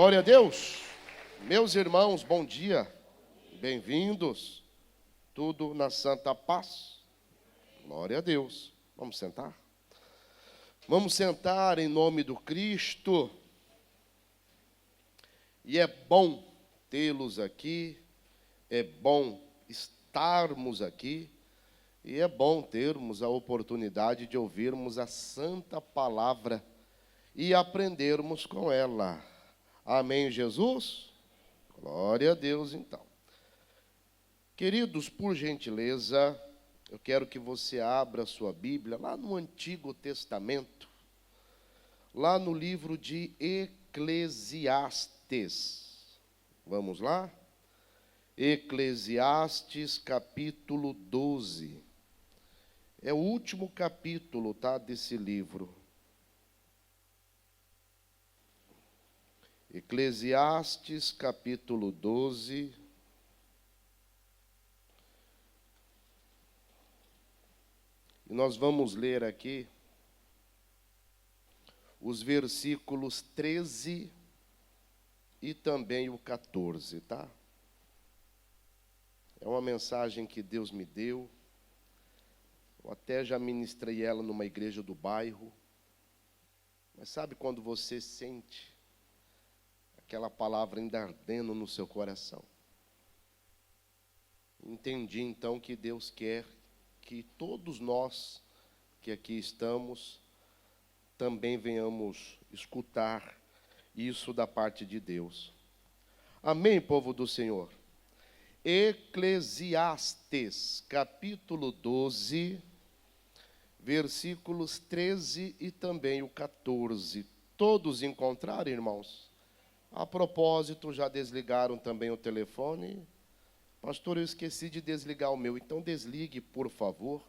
Glória a Deus. Meus irmãos, bom dia. Bem-vindos. Tudo na santa paz. Glória a Deus. Vamos sentar? Vamos sentar em nome do Cristo. E é bom tê-los aqui. É bom estarmos aqui. E é bom termos a oportunidade de ouvirmos a santa palavra e aprendermos com ela. Amém, Jesus? Glória a Deus, então. Queridos, por gentileza, eu quero que você abra a sua Bíblia lá no Antigo Testamento, lá no livro de Eclesiastes. Vamos lá? Eclesiastes, capítulo 12. É o último capítulo, tá, desse livro. Eclesiastes, capítulo 12. E nós vamos ler aqui os versículos 13 e também o 14, tá? É uma mensagem que Deus me deu. Eu até já ministrei ela numa igreja do bairro. Mas sabe quando você sente aquela palavra ainda ardendo no seu coração? Entendi então que Deus quer que todos nós que aqui estamos também venhamos escutar isso da parte de Deus. Amém, povo do Senhor? Eclesiastes, capítulo 12, versículos 13 e também o 14. Todos encontraram, irmãos? A propósito, já desligaram também o telefone? Pastor, eu esqueci de desligar o meu. Então desligue, por favor.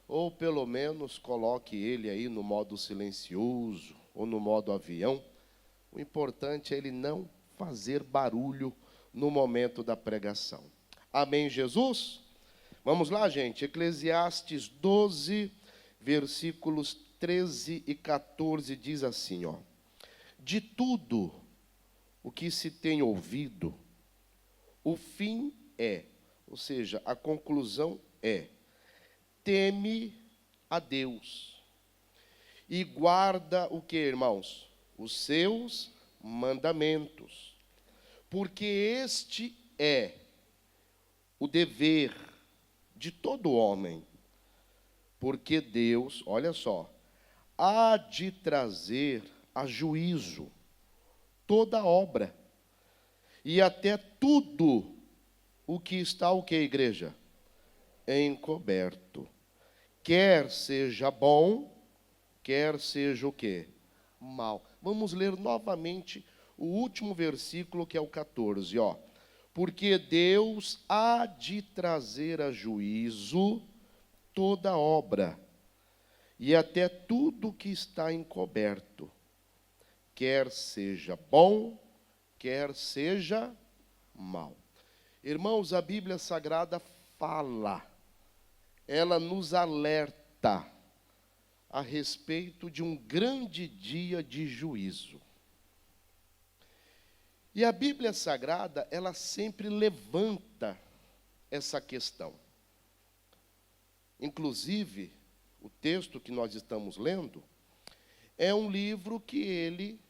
Ou pelo menos coloque ele aí no modo silencioso ou no modo avião. O importante é ele não fazer barulho no momento da pregação. Amém, Jesus? Vamos lá, gente. Eclesiastes 12, versículos 13 e 14 diz assim, ó. De tudo o que se tem ouvido, o fim é, ou seja, a conclusão é, teme a Deus e guarda o que, irmãos? Os seus mandamentos, porque este é o dever de todo homem, porque Deus, olha só, há de trazer a juízo toda obra e até tudo o que está, o que, igreja? Encoberto. Quer seja bom, quer seja o quê? Mal. Vamos ler novamente o último versículo, que é o 14, ó. Porque Deus há de trazer a juízo toda obra e até tudo que está encoberto, quer seja bom, quer seja mal. Irmãos, a Bíblia Sagrada fala, ela nos alerta a respeito de um grande dia de juízo. E a Bíblia Sagrada, ela sempre levanta essa questão. Inclusive, o texto que nós estamos lendo é um livro que ele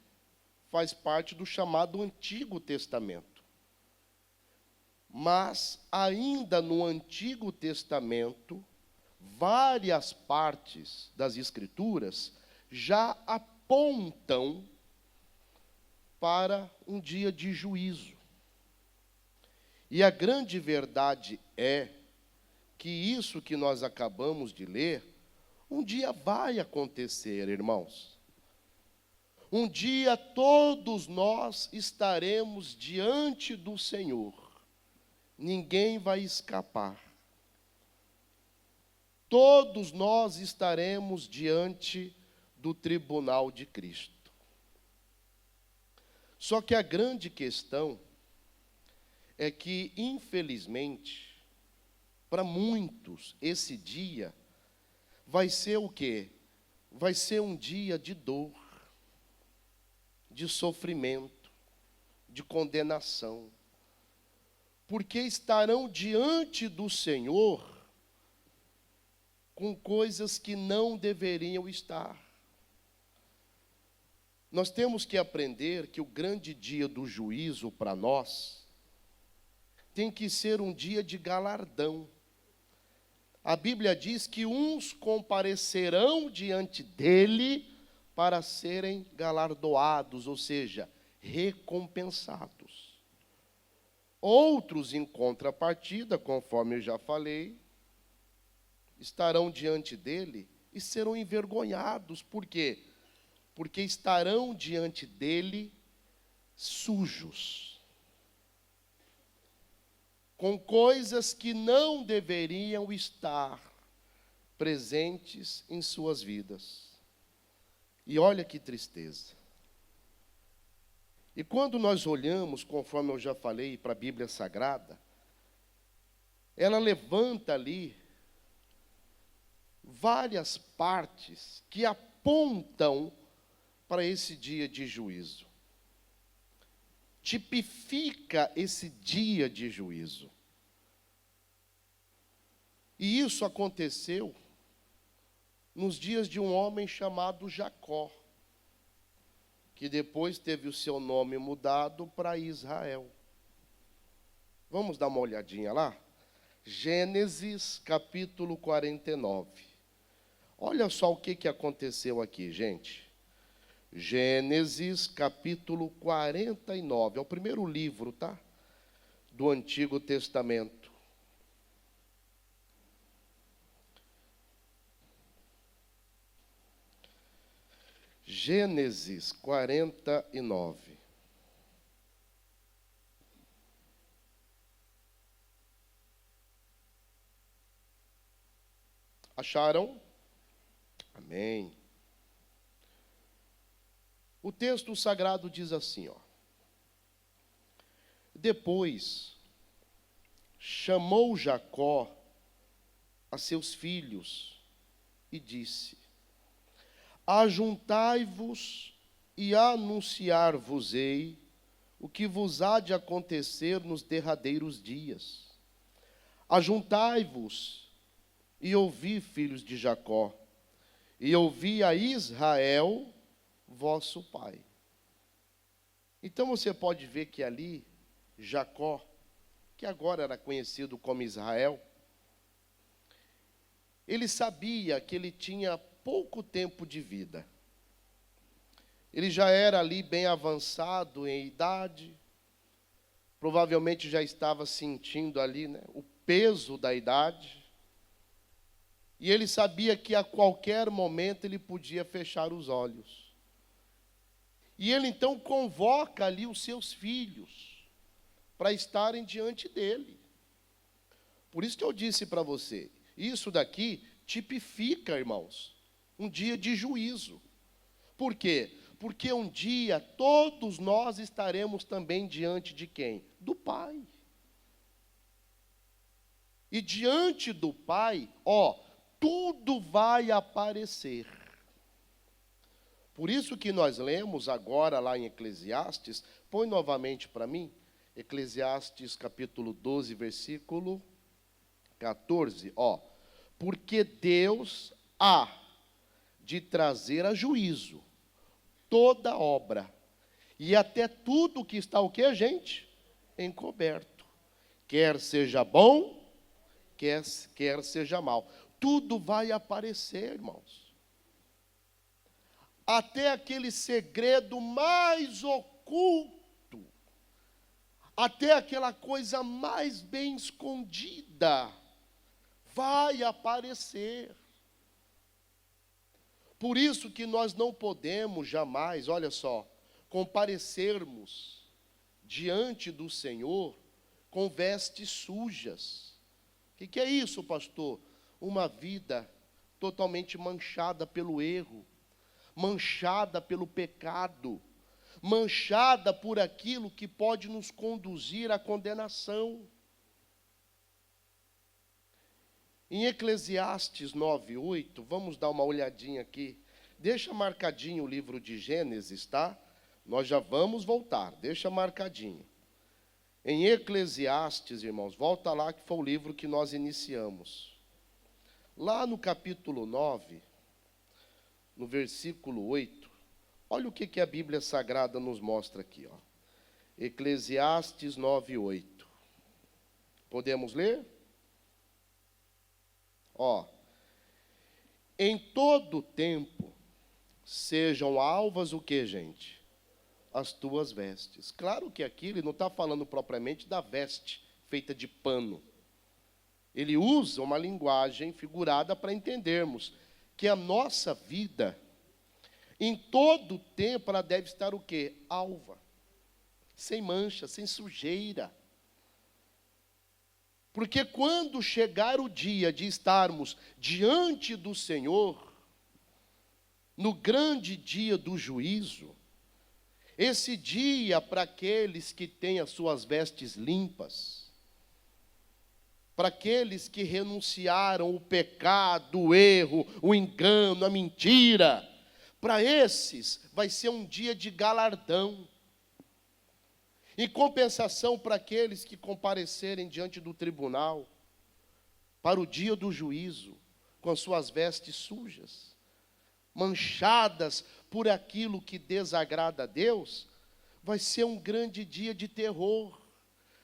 faz parte do chamado Antigo Testamento. Mas, ainda no Antigo Testamento, várias partes das Escrituras já apontam para um dia de juízo. E a grande verdade é que isso que nós acabamos de ler, um dia vai acontecer, irmãos. Um dia todos nós estaremos diante do Senhor. Ninguém vai escapar. Todos nós estaremos diante do tribunal de Cristo. Só que a grande questão é que, infelizmente, para muitos, esse dia vai ser o quê? Vai ser um dia de dor, de sofrimento, de condenação, porque estarão diante do Senhor com coisas que não deveriam estar. Nós temos que aprender que o grande dia do juízo para nós tem que ser um dia de galardão. A Bíblia diz que uns comparecerão diante dele para serem galardoados, ou seja, recompensados. Outros, em contrapartida, conforme eu já falei, estarão diante dele e serão envergonhados. Por quê? Porque estarão diante dele sujos, com coisas que não deveriam estar presentes em suas vidas. E olha que tristeza. E quando nós olhamos, conforme eu já falei, para a Bíblia Sagrada, ela levanta ali várias partes que apontam para esse dia de juízo. Tipifica esse dia de juízo. E isso aconteceu nos dias de um homem chamado Jacó, que depois teve o seu nome mudado para Israel. Vamos dar uma olhadinha lá? Gênesis capítulo 49. Olha só o que aconteceu aqui, gente. Gênesis capítulo 49. É o primeiro livro, tá? Do Antigo Testamento. Gênesis 49. Acharam? Amém. O texto sagrado diz assim, ó. Depois chamou Jacó a seus filhos e disse: ajuntai-vos e anunciar-vos-ei o que vos há de acontecer nos derradeiros dias. Ajuntai-vos e ouvi, filhos de Jacó, e ouvi a Israel, vosso pai. Então você pode ver que ali, Jacó, que agora era conhecido como Israel, ele sabia que ele tinha pouco tempo de vida. Ele já era ali bem avançado em idade, provavelmente já estava sentindo ali, né, o peso da idade, e ele sabia que a qualquer momento ele podia fechar os olhos. E ele então convoca ali os seus filhos para estarem diante dele. Por isso que eu disse para você, isso daqui tipifica, irmãos, um dia de juízo. Por quê? Porque um dia todos nós estaremos também diante de quem? Do Pai. E diante do Pai, tudo vai aparecer. Por isso que nós lemos agora lá em Eclesiastes, põe novamente para mim, Eclesiastes capítulo 12, versículo 14, porque Deus há de trazer a juízo toda obra, e até tudo que está o quê, gente? Encoberto. Quer seja bom, quer seja mal. Tudo vai aparecer, irmãos. Até aquele segredo mais oculto, até aquela coisa mais bem escondida, vai aparecer. Por isso que nós não podemos jamais, olha só, comparecermos diante do Senhor com vestes sujas. O que é isso, pastor? Uma vida totalmente manchada pelo erro, manchada pelo pecado, manchada por aquilo que pode nos conduzir à condenação. Em Eclesiastes 9:8, vamos dar uma olhadinha aqui. Deixa marcadinho o livro de Gênesis, tá? Nós já vamos voltar, deixa marcadinho. Em Eclesiastes, irmãos, volta lá que foi o livro que nós iniciamos. Lá no capítulo 9, no versículo 8, olha o que a Bíblia Sagrada nos mostra aqui, ó. Eclesiastes 9, 8. Podemos ler? Ó. Em todo tempo sejam alvas o que, gente? As tuas vestes. Claro que aqui ele não está falando propriamente da veste feita de pano. Ele usa uma linguagem figurada para entendermos que a nossa vida, em todo tempo, ela deve estar o quê? Alva. Sem mancha, sem sujeira. Porque quando chegar o dia de estarmos diante do Senhor, no grande dia do juízo, esse dia para aqueles que têm as suas vestes limpas, para aqueles que renunciaram o pecado, o erro, o engano, a mentira, para esses vai ser um dia de galardão. Em compensação para aqueles que comparecerem diante do tribunal, para o dia do juízo, com as suas vestes sujas, manchadas por aquilo que desagrada a Deus, vai ser um grande dia de terror,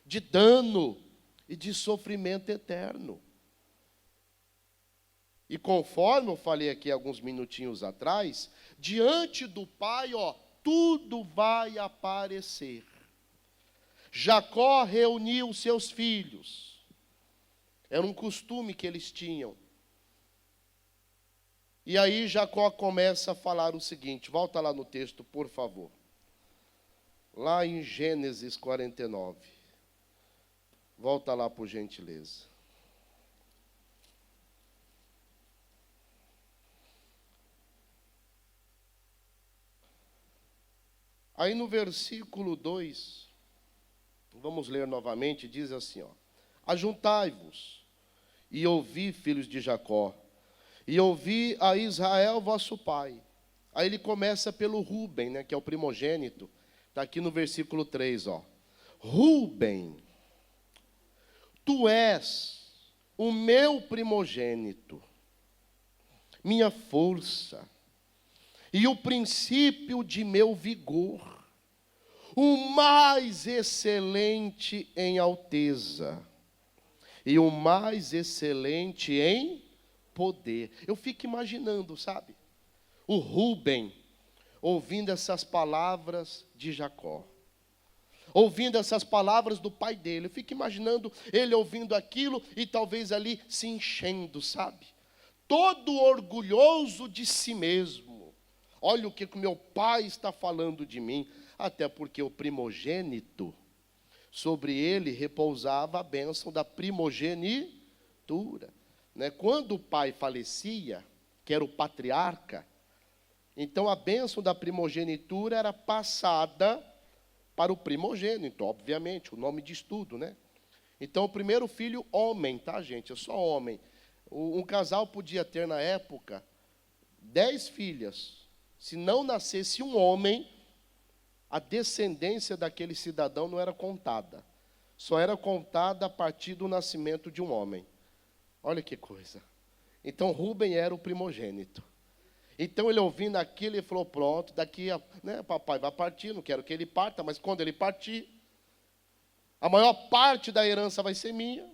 de dano e de sofrimento eterno. E conforme eu falei aqui alguns minutinhos atrás, diante do Pai, ó, tudo vai aparecer. Jacó reuniu seus filhos. Era um costume que eles tinham. E aí Jacó começa a falar o seguinte, volta lá no texto, por favor. Lá em Gênesis 49. Volta lá, por gentileza. Aí no versículo 2, vamos ler novamente, diz assim, ó. Ajuntai-vos e ouvi, filhos de Jacó, e ouvi a Israel, vosso pai. Aí ele começa pelo Rúben, né, que é o primogênito. Está aqui no versículo 3, ó. Rúben, tu és o meu primogênito, minha força, e o princípio de meu vigor, o mais excelente em alteza, e o mais excelente em poder. Eu fico imaginando, sabe? O Rúben, ouvindo essas palavras de Jacó, ouvindo essas palavras do pai dele. Eu fico imaginando ele ouvindo aquilo e talvez ali se enchendo, sabe? Todo orgulhoso de si mesmo. Olha o que meu pai está falando de mim. Até porque o primogênito, sobre ele repousava a bênção da primogenitura. Né? Quando o pai falecia, que era o patriarca, então a bênção da primogenitura era passada para o primogênito, obviamente, o nome de estudo, né? Então o primeiro filho, homem, tá, gente? É só homem. Um casal podia ter na época 10 filhas. Se não nascesse um homem, a descendência daquele cidadão não era contada. Só era contada a partir do nascimento de um homem. Olha que coisa. Então Rúben era o primogênito. Então ele ouvindo aquilo, ele falou, pronto, daqui, né, papai vai partir, não quero que ele parta, mas quando ele partir, a maior parte da herança vai ser minha,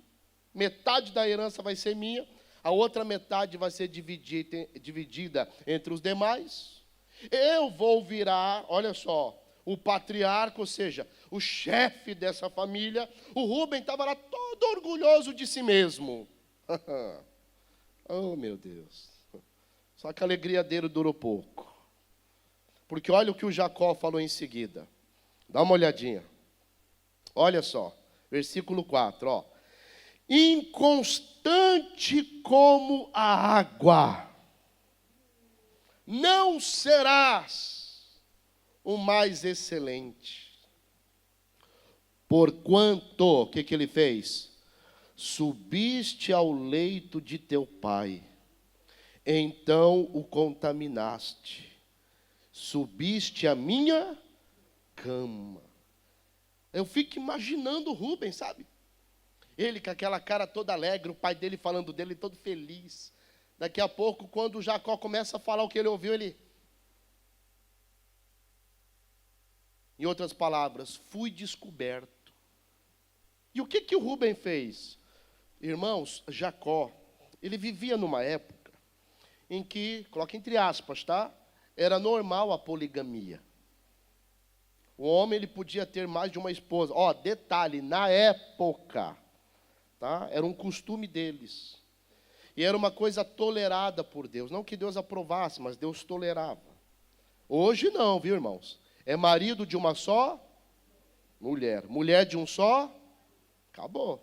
metade da herança vai ser minha, a outra metade vai ser dividida entre os demais. Eu vou virar, olha só, o patriarca, ou seja, o chefe dessa família. O Rúben estava lá todo orgulhoso de si mesmo. Oh, meu Deus. Só que a alegria dele durou pouco. Porque olha o que o Jacó falou em seguida. Dá uma olhadinha. Olha só, versículo 4, ó. Inconstante como a água, não serás o mais excelente. Porquanto, o que ele fez? Subiste ao leito de teu pai, então o contaminaste. Subiste à minha cama. Eu fico imaginando o Rubem, sabe? Ele com aquela cara toda alegre, o pai dele falando dele todo feliz. Daqui a pouco, quando Jacó começa a falar o que ele ouviu, ele... Em outras palavras, fui descoberto. E o que o Rubem fez? Irmãos, Jacó, ele vivia numa época em que, coloca entre aspas, tá? Era normal a poligamia. O homem, ele podia ter mais de uma esposa. Ó, detalhe, na época, tá? Era um costume deles. E era uma coisa tolerada por Deus. Não que Deus aprovasse, mas Deus tolerava. Hoje não, viu, irmãos? É marido de uma só mulher. Mulher de um só, acabou.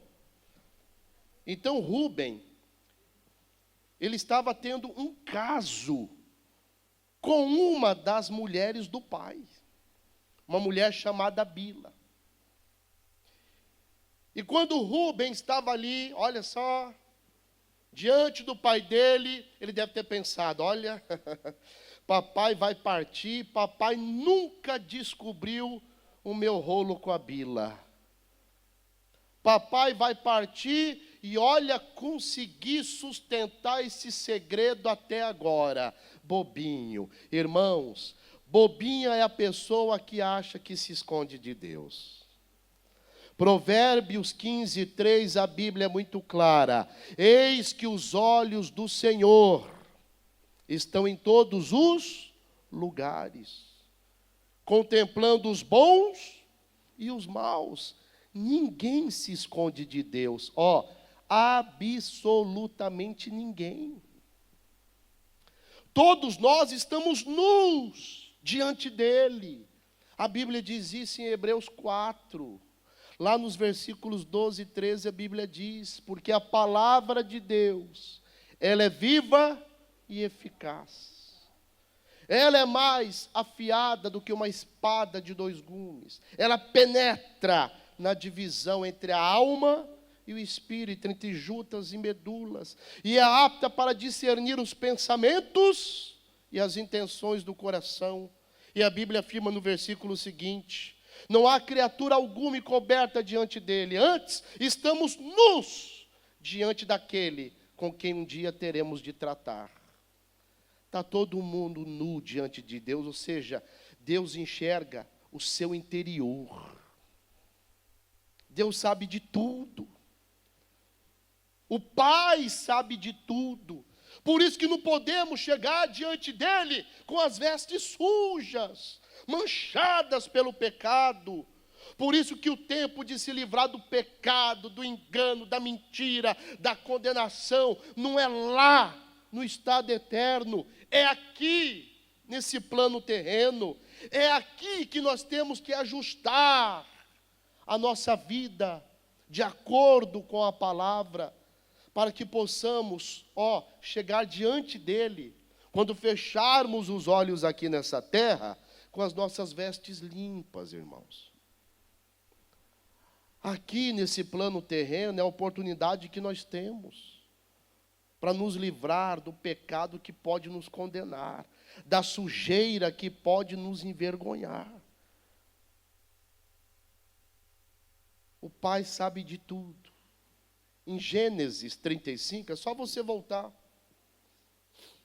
Então, Rubem, ele estava tendo um caso com uma das mulheres do pai. Uma mulher chamada Bila. E quando Rubem estava ali, olha só, diante do pai dele, ele deve ter pensado, olha, papai vai partir, papai nunca descobriu o meu rolo com a Bila. Papai vai partir e olha, consegui sustentar esse segredo até agora. Bobinho. Irmãos, bobinha é a pessoa que acha que se esconde de Deus. Provérbios 15:3, a Bíblia é muito clara. Eis que os olhos do Senhor estão em todos os lugares, contemplando os bons e os maus. Ninguém se esconde de Deus. Ó, absolutamente ninguém. Todos nós estamos nus diante dele. A Bíblia diz isso em Hebreus 4. Lá nos versículos 12 e 13, a Bíblia diz, porque a palavra de Deus, ela é viva e eficaz. Ela é mais afiada do que uma espada de 2 gumes. Ela penetra na divisão entre a alma e o espírito, entre juntas e medulas, e é apta para discernir os pensamentos e as intenções do coração. E a Bíblia afirma no versículo seguinte: não há criatura alguma encoberta diante dele, antes estamos nus diante daquele com quem um dia teremos de tratar. Está todo mundo nu diante de Deus, ou seja, Deus enxerga o seu interior. Deus sabe de tudo. O Pai sabe de tudo. Por isso que não podemos chegar diante dele com as vestes sujas, manchadas pelo pecado. Por isso que o tempo de se livrar do pecado, do engano, da mentira, da condenação, não é lá no estado eterno, é aqui, nesse plano terreno. É aqui que nós temos que ajustar a nossa vida de acordo com a palavra, para que possamos, chegar diante dele, quando fecharmos os olhos aqui nessa terra, com as nossas vestes limpas, irmãos. Aqui nesse plano terreno é a oportunidade que nós temos para nos livrar do pecado que pode nos condenar, da sujeira que pode nos envergonhar. O Pai sabe de tudo. Em Gênesis 35, é só você voltar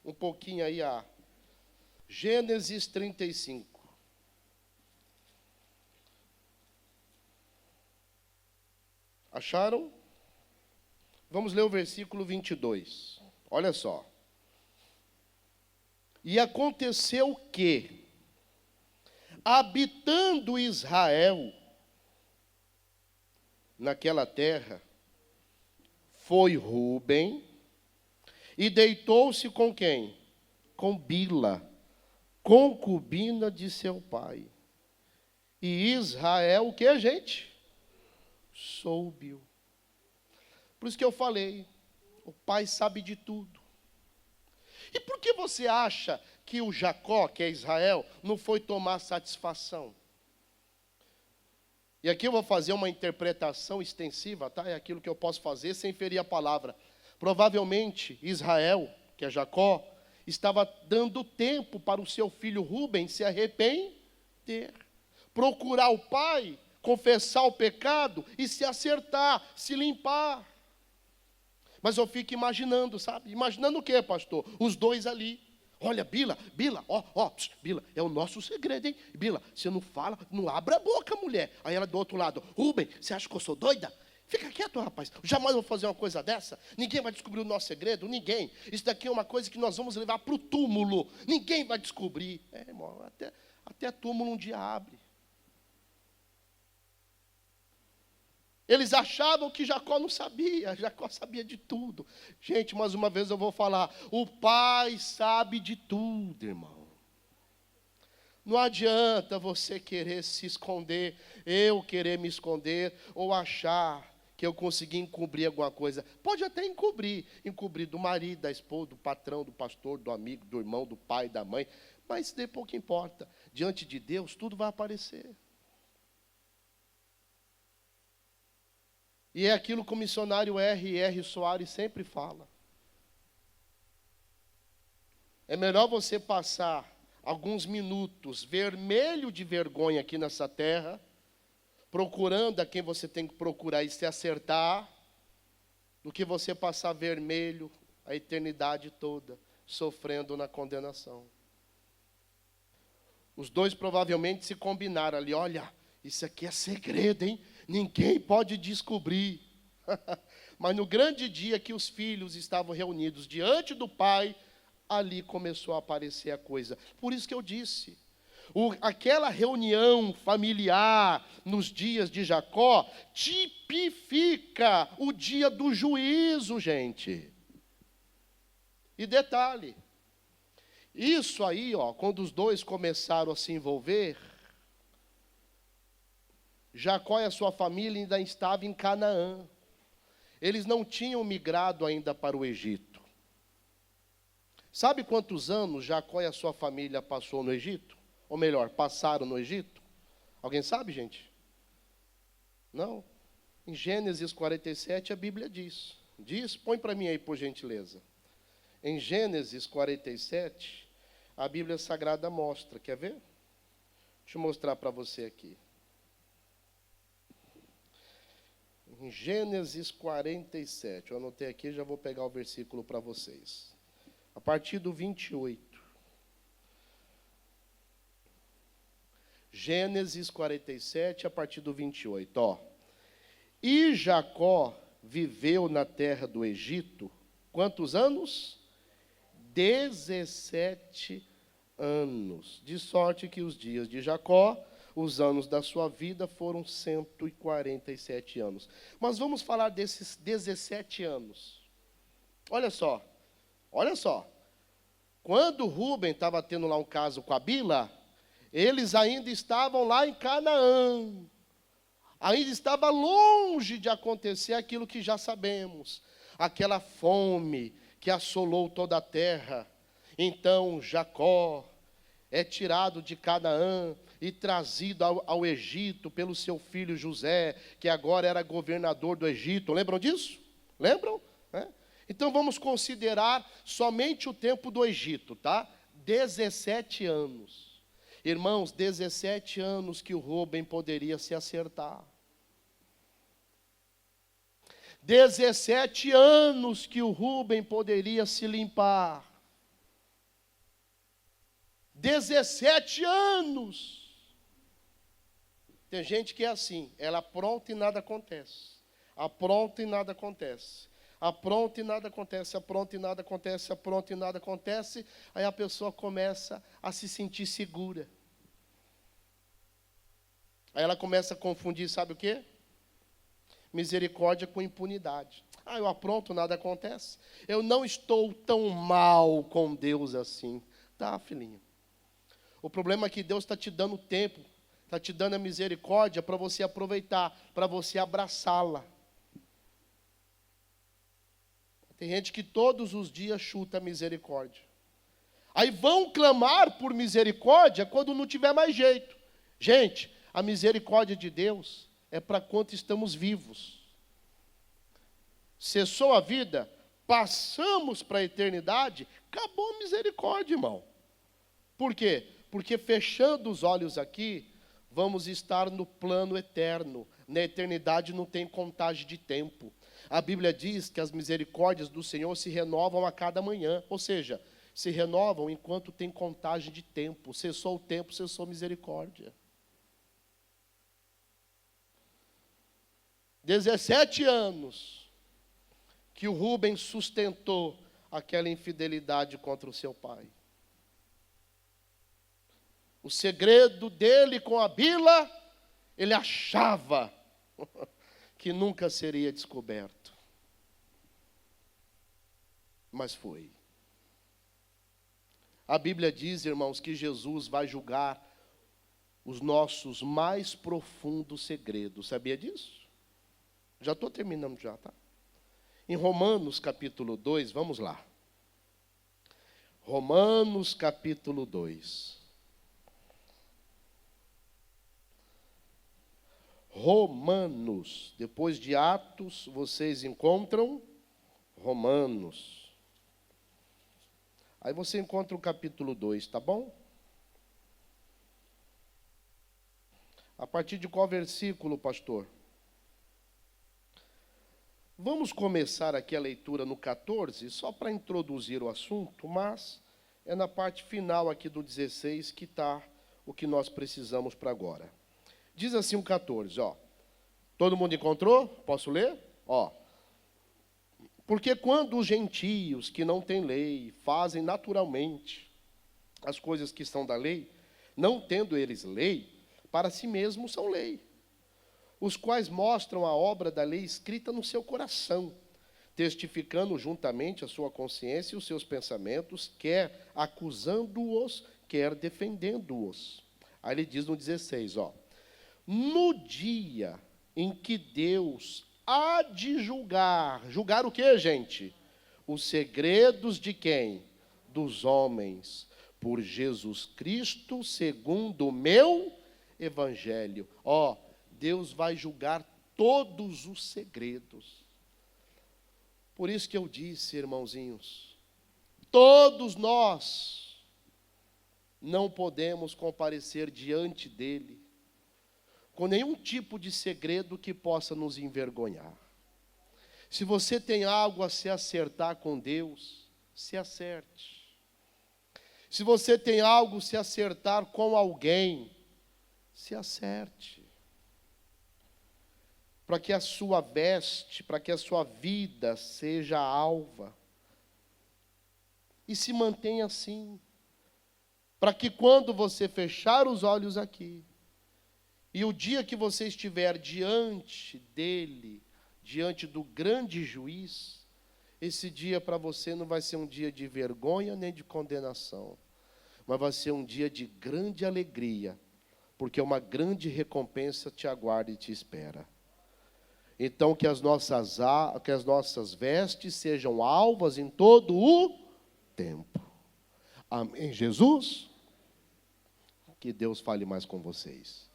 um pouquinho aí a Gênesis 35. Acharam? Vamos ler o versículo 22. Olha só. E aconteceu que, habitando Israel naquela terra, foi Rubem e deitou-se com quem? Com Bila, concubina de seu pai. E Israel, o que, gente? Soube-o. Por isso que eu falei, o pai sabe de tudo. E por que você acha que o Jacó, que é Israel, não foi tomar satisfação? E aqui eu vou fazer uma interpretação extensiva, tá? É aquilo que eu posso fazer sem ferir a palavra. Provavelmente Israel, que é Jacó, estava dando tempo para o seu filho Rubem se arrepender. procurar o Pai, confessar o pecado e se acertar, se limpar. Mas eu fico imaginando, sabe? Imaginando o quê, pastor? Os dois ali. Olha, Bila, Bila, é o nosso segredo, hein? Bila, você não fala, não abre a boca, mulher. Aí ela do outro lado, Rubem, você acha que eu sou doida? Fica quieto, rapaz. Jamais vou fazer uma coisa dessa. Ninguém vai descobrir o nosso segredo, ninguém. Isso daqui é uma coisa que nós vamos levar para o túmulo. Ninguém vai descobrir. Irmão, até túmulo um dia abre. Eles achavam que Jacó não sabia. Jacó sabia de tudo. Gente, mais uma vez eu vou falar. O Pai sabe de tudo, irmão. Não adianta você querer se esconder, eu querer me esconder, ou achar que eu consegui encobrir alguma coisa. Pode até encobrir do marido, da esposa, do patrão, do pastor, do amigo, do irmão, do pai, da mãe. Mas isso daí pouco importa. Diante de Deus, tudo vai aparecer. E é aquilo que o missionário R.R. Soares sempre fala. É melhor você passar alguns minutos vermelho de vergonha aqui nessa terra, procurando a quem você tem que procurar e se acertar, do que você passar vermelho a eternidade toda, sofrendo na condenação. Os dois provavelmente se combinaram ali, olha, isso aqui é segredo, hein? Ninguém pode descobrir. Mas no grande dia que os filhos estavam reunidos diante do pai, ali começou a aparecer a coisa. Por isso que eu disse, aquela reunião familiar nos dias de Jacó tipifica o dia do juízo, gente. E detalhe, isso aí, quando os dois começaram a se envolver, Jacó e a sua família ainda estavam em Canaã. Eles não tinham migrado ainda para o Egito. Sabe quantos anos Jacó e a sua família passou no Egito? Ou melhor, passaram no Egito? Alguém sabe, gente? Não? Em Gênesis 47 a Bíblia diz. Põe para mim aí, por gentileza. Em Gênesis 47, a Bíblia Sagrada mostra. Quer ver? Deixa eu mostrar para você aqui. Em Gênesis 47, eu anotei aqui, já vou pegar o versículo para vocês. A partir do 28. Gênesis 47, a partir do 28. E Jacó viveu na terra do Egito, quantos anos? 17 anos. De sorte que os dias de Jacó, os anos da sua vida foram 147 anos. Mas vamos falar desses 17 anos. Olha só. Quando Rubem estava tendo lá um caso com a Bila, eles ainda estavam lá em Canaã. Ainda estava longe de acontecer aquilo que já sabemos. Aquela fome que assolou toda a terra. Então Jacó é tirado de Canaã e trazido ao Egito pelo seu filho José, que agora era governador do Egito. Lembram disso? Lembram? Então vamos considerar somente o tempo do Egito, tá? 17 anos. Irmãos, 17 anos que o Rubem poderia se acertar. 17 anos que o Rubem poderia se limpar. 17 anos. Tem gente que é assim, ela apronta e nada acontece. Apronta e nada acontece. Apronta e nada acontece, apronta e nada acontece, apronta e nada acontece. Aí a pessoa começa a se sentir segura. Aí ela começa a confundir, sabe o quê? Misericórdia com impunidade. Eu apronto, nada acontece. Eu não estou tão mal com Deus assim. Tá, filhinho. O problema é que Deus está te dando tempo, está te dando a misericórdia para você aproveitar, para você abraçá-la. Tem gente que todos os dias chuta a misericórdia. Aí vão clamar por misericórdia quando não tiver mais jeito. Gente, a misericórdia de Deus é para quanto estamos vivos. Cessou a vida, passamos para a eternidade, acabou a misericórdia, irmão. Por quê? Porque fechando os olhos aqui, vamos estar no plano eterno. Na eternidade não tem contagem de tempo. A Bíblia diz que as misericórdias do Senhor se renovam a cada manhã, ou seja, se renovam enquanto tem contagem de tempo. Cessou o tempo, cessou misericórdia. 17 anos que o Rubens sustentou aquela infidelidade contra o seu pai. O segredo dele com a Bila, ele achava que nunca seria descoberto. Mas foi. A Bíblia diz, irmãos, que Jesus vai julgar os nossos mais profundos segredos. Sabia disso? Já estou terminando já, tá? Em Romanos capítulo 2, vamos lá. Romanos capítulo 2. Romanos, depois de Atos, vocês encontram Romanos. Aí você encontra o capítulo 2, tá bom? A partir de qual versículo, pastor? Vamos começar aqui a leitura no 14, só para introduzir o assunto, mas é na parte final aqui do 16 que está o que nós precisamos para agora. Diz assim o 14, ó. Todo mundo encontrou? Posso ler? Ó. Porque quando os gentios que não têm lei fazem naturalmente as coisas que são da lei, não tendo eles lei, para si mesmos são lei, os quais mostram a obra da lei escrita no seu coração, testificando juntamente a sua consciência e os seus pensamentos, quer acusando-os, quer defendendo-os. Aí ele diz no 16, ó. No dia em que Deus há de julgar o que, gente? Os segredos de quem? Dos homens, por Jesus Cristo, segundo o meu evangelho. Ó, Deus vai julgar todos os segredos. Por isso que eu disse, irmãozinhos, todos nós não podemos comparecer diante dele com nenhum tipo de segredo que possa nos envergonhar. Se você tem algo a se acertar com Deus, se acerte. Se você tem algo a se acertar com alguém, se acerte. Para que a sua veste, para que a sua vida seja alva. E se mantenha assim. Para que quando você fechar os olhos aqui, e o dia que você estiver diante dele, diante do grande juiz, esse dia para você não vai ser um dia de vergonha nem de condenação, mas vai ser um dia de grande alegria, porque uma grande recompensa te aguarda e te espera. Então, que as nossas vestes sejam alvas em todo o tempo. Amém, Jesus? Que Deus fale mais com vocês.